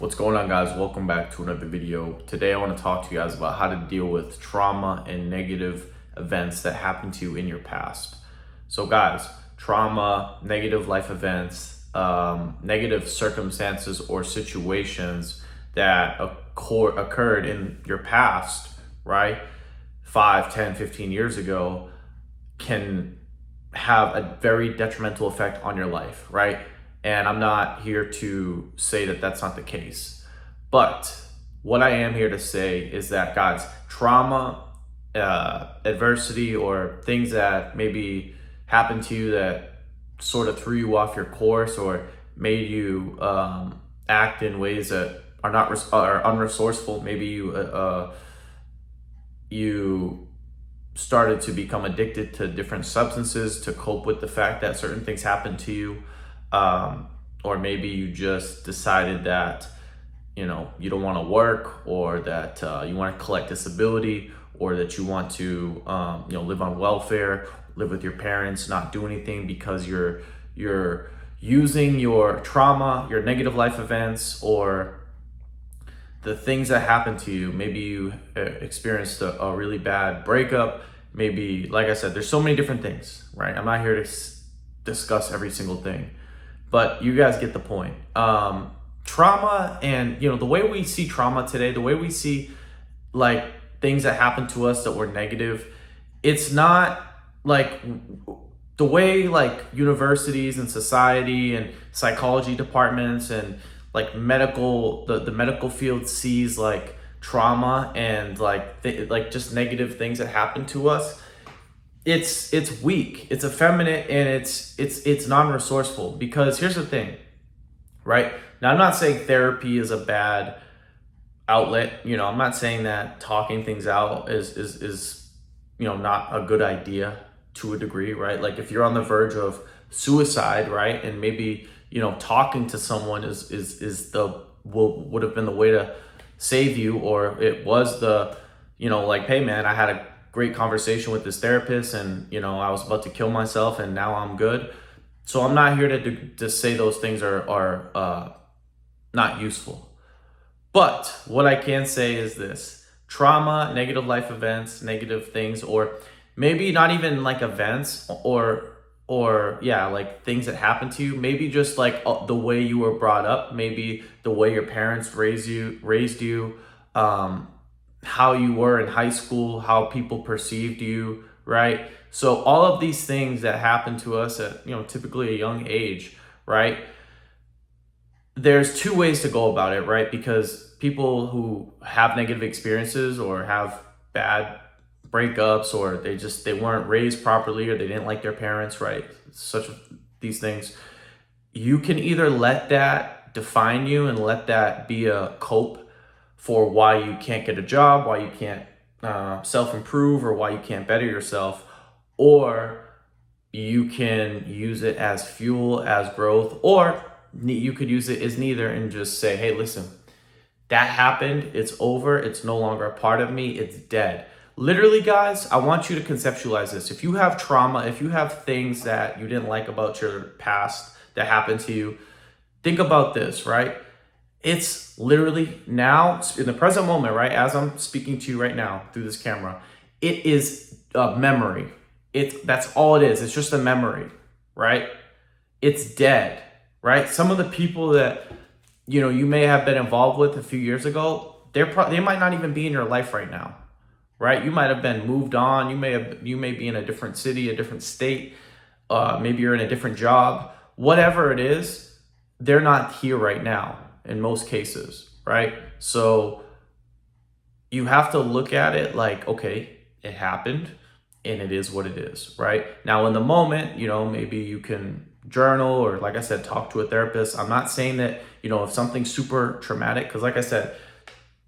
What's going on, guys? Welcome back to another video. Today I want to talk to you guys about how to deal with trauma and negative events that happen to you in your past. So guys, trauma, negative life events, negative circumstances or situations that occurred in your past, right? 5, 10, 15 years ago can have a very detrimental effect on your life, right? And I'm not here to say that that's not the case. But what I am here to say is that, guys, trauma, adversity, or things that maybe happened to you that sort of threw you off your course or made you act in ways that are not are unresourceful. Maybe you started to become addicted to different substances to cope with the fact that certain things happened to you. Or maybe you just decided that, you don't want to work, or that you want to collect disability, or that you want to, live on welfare, live with your parents, not do anything because you're using your trauma, your negative life events, or the things that happened to you. Maybe you experienced a really bad breakup. Maybe, like I said, there's so many different things, right? I'm not here to discuss every single thing, but you guys get the point. Trauma, and the way we see trauma today, the way we see like things that happen to us that were negative, it's not like the way like universities and society and psychology departments and like the medical field sees like trauma and like just negative things that happen to us. It's weak, it's effeminate, and it's non-resourceful. Because here's the thing, right? Now, I'm not saying therapy is a bad outlet. I'm not saying that talking things out is not a good idea to a degree, right? Like if you're on the verge of suicide, right, and maybe talking to someone would have been the way to save you, or it was the like, hey man, I had a great conversation with this therapist, and I was about to kill myself, and now I'm good. So I'm not here to say those things are not useful. But what I can say is this: trauma, negative life events, negative things, or maybe not even like events, or yeah, like things that happen to you, maybe just like the way you were brought up, maybe the way your parents raised you, how you were in high school, how people perceived you, right? So all of these things that happen to us at typically a young age, right? There's two ways to go about it, right? Because people who have negative experiences or have bad breakups, or they weren't raised properly, or they didn't like their parents, right? These things, you can either let that define you and let that be a cope for why you can't get a job, why you can't self-improve, or why you can't better yourself, or you can use it as fuel, as growth, or you could use it as neither and just say, hey, listen, that happened, it's over, it's no longer a part of me, it's dead. Literally, guys, I want you to conceptualize this. If you have trauma, if you have things that you didn't like about your past that happened to you, think about this, right? It's literally now, in the present moment, right? As I'm speaking to you right now through this camera, it is a memory. That's all it is. It's just a memory, right? It's dead, right? Some of the people that you may have been involved with a few years ago, they might not even be in your life right now, right? You might have been moved on. You may be in a different city, a different state. Maybe you're in a different job. Whatever it is, they're not here right now in most cases, right? So you have to look at it like, okay, it happened and it is what it is, right? Now, in the moment, maybe you can journal, or like I said, talk to a therapist. I'm not saying that, if something's super traumatic, because like I said,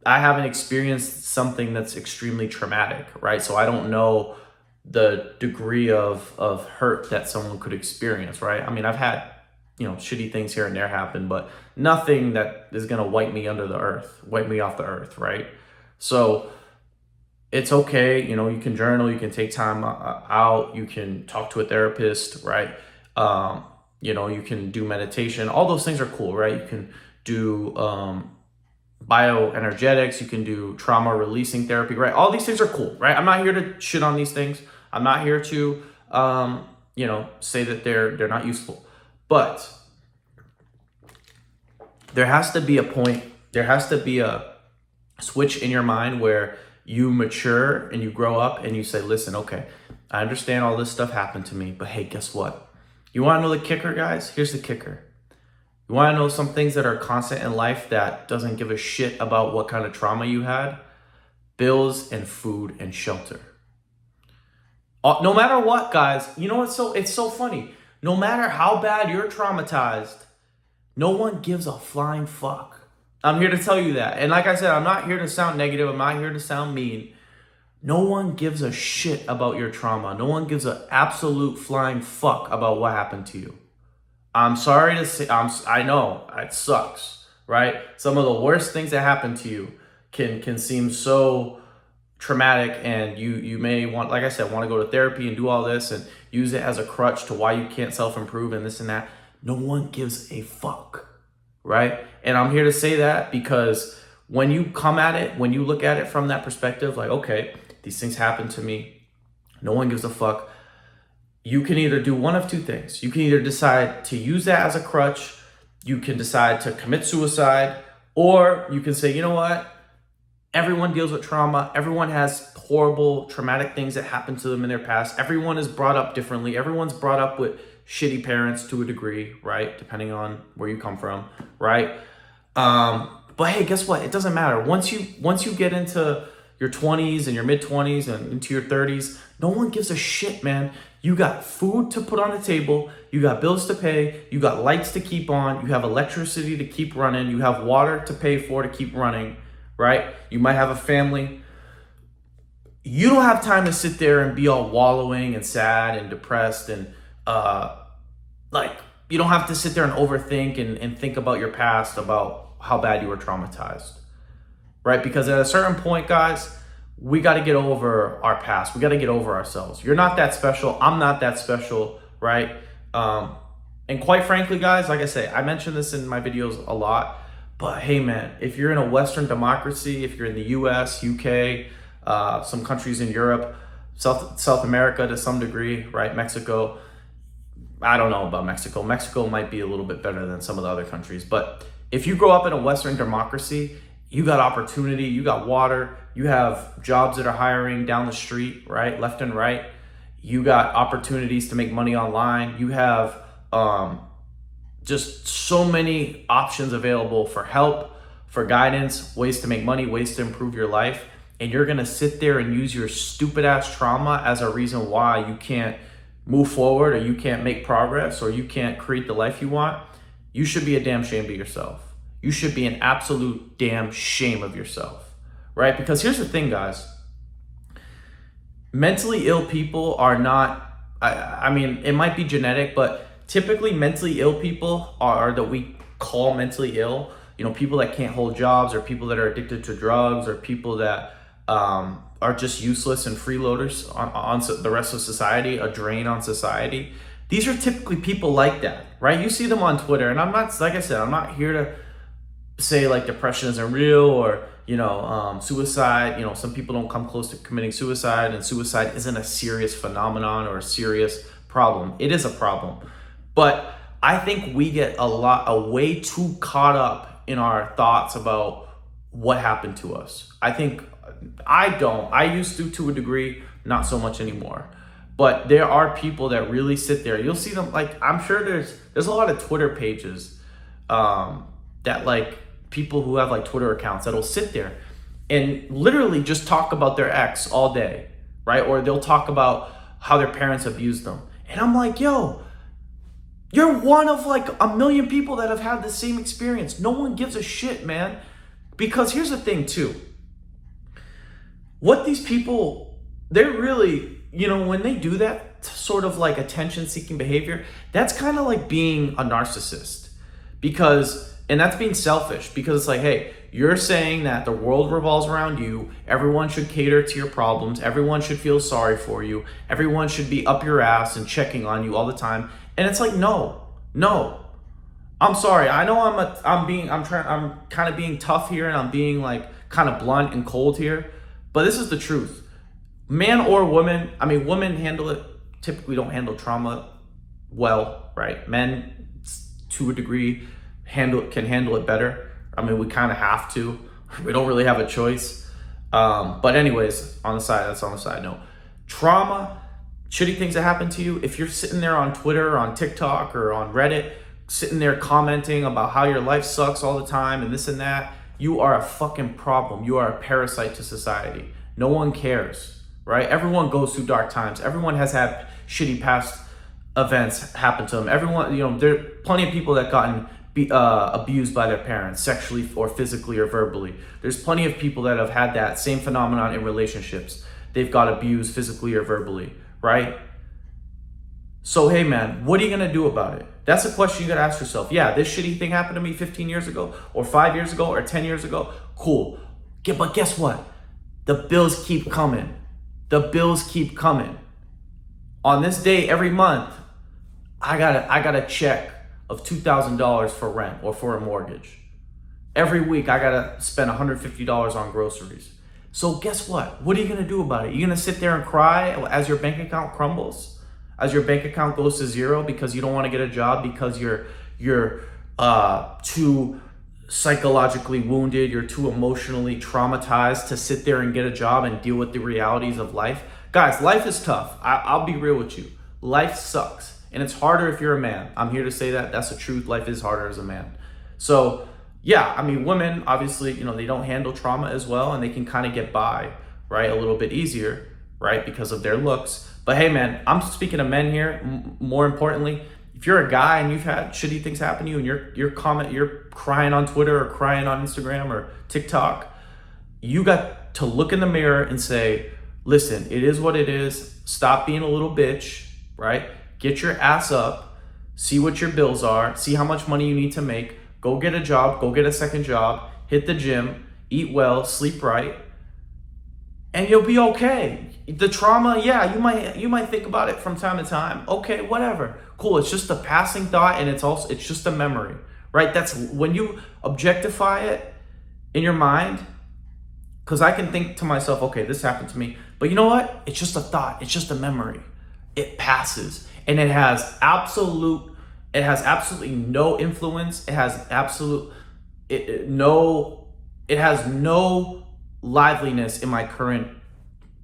I haven't experienced something that's extremely traumatic, right? So I don't know the degree of hurt that someone could experience, right? I mean, I've had, shitty things here and there happen, but nothing that is going to wipe me off the earth, right? So it's okay. You can journal, you can take time out, you can talk to a therapist, right? You can do meditation. All those things are cool, right? You can do bioenergetics, you can do trauma releasing therapy, right? All these things are cool, right? I'm not here to shit on these things. I'm not here to, say that they're not useful. But there has to be a point, there has to be a switch in your mind where you mature and you grow up and you say, listen, okay, I understand all this stuff happened to me, but hey, guess what? You want to know the kicker, guys? Here's the kicker. You want to know some things that are constant in life that doesn't give a shit about what kind of trauma you had? Bills and food and shelter. No matter what, guys, you know what's it's so funny. No matter how bad you're traumatized, no one gives a flying fuck. I'm here to tell you that. And like I said, I'm not here to sound negative. I'm not here to sound mean. No one gives a shit about your trauma. No one gives an absolute flying fuck about what happened to you. I'm sorry to say, I know it sucks, right? Some of the worst things that happen to you can seem so traumatic, and you may want, like I said, want to go to therapy and do all this and use it as a crutch to why you can't self-improve and this and that. No one gives a fuck, right? And I'm here to say that because when you come at it, when you look at it from that perspective, like, okay, these things happen to me, no one gives a fuck. You can either do one of two things. You can either decide to use that as a crutch, you can decide to commit suicide, or you can say, you know what? Everyone deals with trauma. Everyone has horrible, traumatic things that happen to them in their past. Everyone is brought up differently. Everyone's brought up with shitty parents to a degree, right? Depending on where you come from, right? But hey, guess what? It doesn't matter. Once you get into your 20s and your mid 20s and into your 30s, no one gives a shit, man. You got food to put on the table, you got bills to pay, you got lights to keep on, you have electricity to keep running, you have water to pay for to keep running, right? You might have a family. You don't have time to sit there and be all wallowing and sad and depressed and you don't have to sit there and overthink and think about your past, about how bad you were traumatized, right? Because at a certain point, guys, we got to get over our past. We got to get over ourselves. You're not that special. I'm not that special, right? And quite frankly, guys, like I say, I mention this in my videos a lot, but hey, man, if you're in a Western democracy, if you're in the US, UK, some countries in Europe, South America to some degree, right? Mexico, I don't know about Mexico. Mexico might be a little bit better than some of the other countries, but if you grow up in a Western democracy, you got opportunity, you got water, you have jobs that are hiring down the street, right? Left and right. You got opportunities to make money online. You have just so many options available for help, for guidance, ways to make money, ways to improve your life. And you're gonna sit there and use your stupid ass trauma as a reason why you can't move forward, or you can't make progress, or you can't create the life you want. You should be a damn shame of yourself. You should be an absolute damn shame of yourself, right? Because here's the thing, guys. Mentally ill people are not, I mean, it might be genetic, but typically mentally ill people are that we call mentally ill. You know, people that can't hold jobs, or people that are addicted to drugs, or people that are just useless and freeloaders on the rest of society, a drain on society. These are typically people like that, right? You see them on Twitter, and I'm not, like I said, I'm not here to say like depression isn't real, or suicide. Some people don't come close to committing suicide, and suicide isn't a serious phenomenon or a serious problem. It is a problem, but I think we get way too caught up in our thoughts about what happened to us. I used to a degree, not so much anymore. But there are people that really sit there. You'll see them, like, I'm sure there's a lot of Twitter pages that, like, people who have like Twitter accounts that'll sit there and literally just talk about their ex all day, right? Or they'll talk about how their parents abused them. And I'm like, yo, you're one of like a million people that have had the same experience. No one gives a shit, man. Because here's the thing too. What these people, they're really, when they do that sort of like attention-seeking behavior, that's kind of like being a narcissist. And that's being selfish, because it's like, hey, you're saying that the world revolves around you. Everyone should cater to your problems. Everyone should feel sorry for you. Everyone should be up your ass and checking on you all the time. And it's like, no. I'm sorry. I know I'm kind of being tough here, and I'm being like kind of blunt and cold here, but this is the truth. Man or woman, I mean, women typically don't handle trauma well, right? Men, to a degree, can handle it better. I mean, we kind of have to. We don't really have a choice. But anyways, that's on the side note. Trauma, shitty things that happen to you. If you're sitting there on Twitter or on TikTok or on Reddit, sitting there commenting about how your life sucks all the time and this and that, you are a fucking problem. You are a parasite to society. No one cares, right? Everyone goes through dark times. Everyone has had shitty past events happen to them. Everyone, there are plenty of people that gotten abused by their parents, sexually or physically or verbally. There's plenty of people that have had that same phenomenon in relationships. They've got abused physically or verbally, right? So, hey man, what are you gonna do about it? That's a question you gotta ask yourself. Yeah, this shitty thing happened to me 15 years ago, or 5 years ago, or 10 years ago. Cool. But guess what? The bills keep coming. The bills keep coming. On this day every month, I got a check of $2,000 for rent or for a mortgage. Every week, I gotta spend $150 on groceries. So guess what? What are you gonna do about it? You gonna sit there and cry as your bank account crumbles? As your bank account goes to zero because you don't wanna get a job because you're too psychologically wounded, you're too emotionally traumatized to sit there and get a job and deal with the realities of life? Guys, life is tough. I'll be real with you. Life sucks. And it's harder if you're a man. I'm here to say that. That's the truth. Life is harder as a man. So yeah, I mean, women, obviously, they don't handle trauma as well, and they can kind of get by, right? A little bit easier, right? Because of their looks. But hey, man, I'm speaking to men here. More importantly, if you're a guy and you've had shitty things happen to you and you're crying on Twitter or crying on Instagram or TikTok, you got to look in the mirror and say, listen, it is what it is. Stop being a little bitch, right? Get your ass up, see what your bills are, see how much money you need to make, go get a job, go get a second job, hit the gym, eat well, sleep right, and you'll be okay. The trauma, yeah, you might think about it from time to time. Okay, whatever. Cool, it's just a passing thought, and it's just a memory, right? That's when you objectify it in your mind, because I can think to myself, okay, this happened to me, but you know what? It's just a thought, it's just a memory. It passes. And it has absolutely no influence. It has no liveliness in my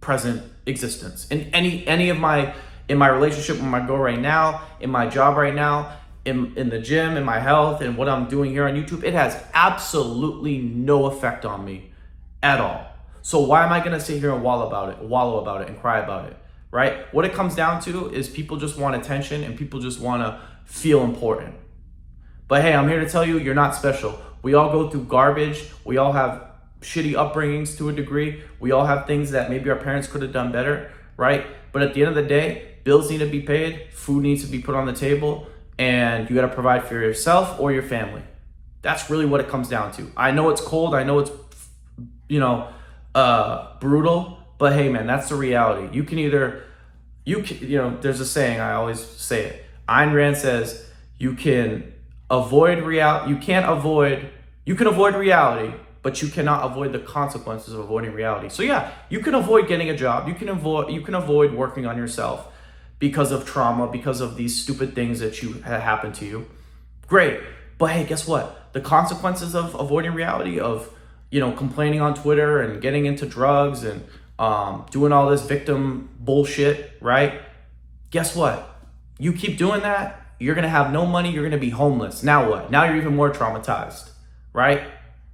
present existence. In in my relationship with my girl right now, in my job right now, in the gym, in my health, and what I'm doing here on YouTube, it has absolutely no effect on me at all. So why am I gonna sit here and wallow about it and cry about it? Right? What it comes down to is people just want attention and people just want to feel important. But hey, I'm here to tell you, you're not special. We all go through garbage. We all have shitty upbringings to a degree. We all have things that maybe our parents could have done better, right? But at the end of the day, bills need to be paid, food needs to be put on the table, and you got to provide for yourself or your family. That's really what it comes down to. I know it's cold. I know it's, brutal. But hey, man, that's the reality. You can there's a saying, I always say it. Ayn Rand says, you can avoid reality, you can avoid reality, but you cannot avoid the consequences of avoiding reality. So yeah, you can avoid getting a job. You can avoid working on yourself because of trauma, because of these stupid things that had happened to you. Great. But hey, guess what? The consequences of avoiding reality, of, complaining on Twitter and getting into drugs and doing all this victim bullshit, right? Guess what? You keep doing that, you're gonna have no money, you're gonna be homeless. Now what? Now you're even more traumatized, right?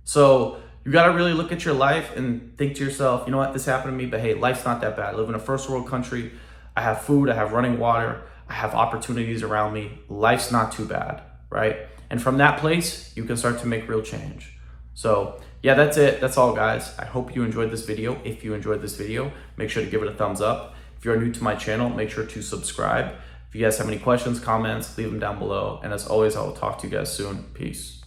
So you gotta really look at your life and think to yourself, you know what, this happened to me, but hey, life's not that bad. I live in a first world country. I have food, I have running water, I have opportunities around me. Life's not too bad, right? And from that place, you can start to make real change. So yeah, that's it. That's all, guys. I hope you enjoyed this video. If you enjoyed this video, make sure to give it a thumbs up. If you're new to my channel, make sure to subscribe. If you guys have any questions, comments, leave them down below. And as always, I will talk to you guys soon. Peace.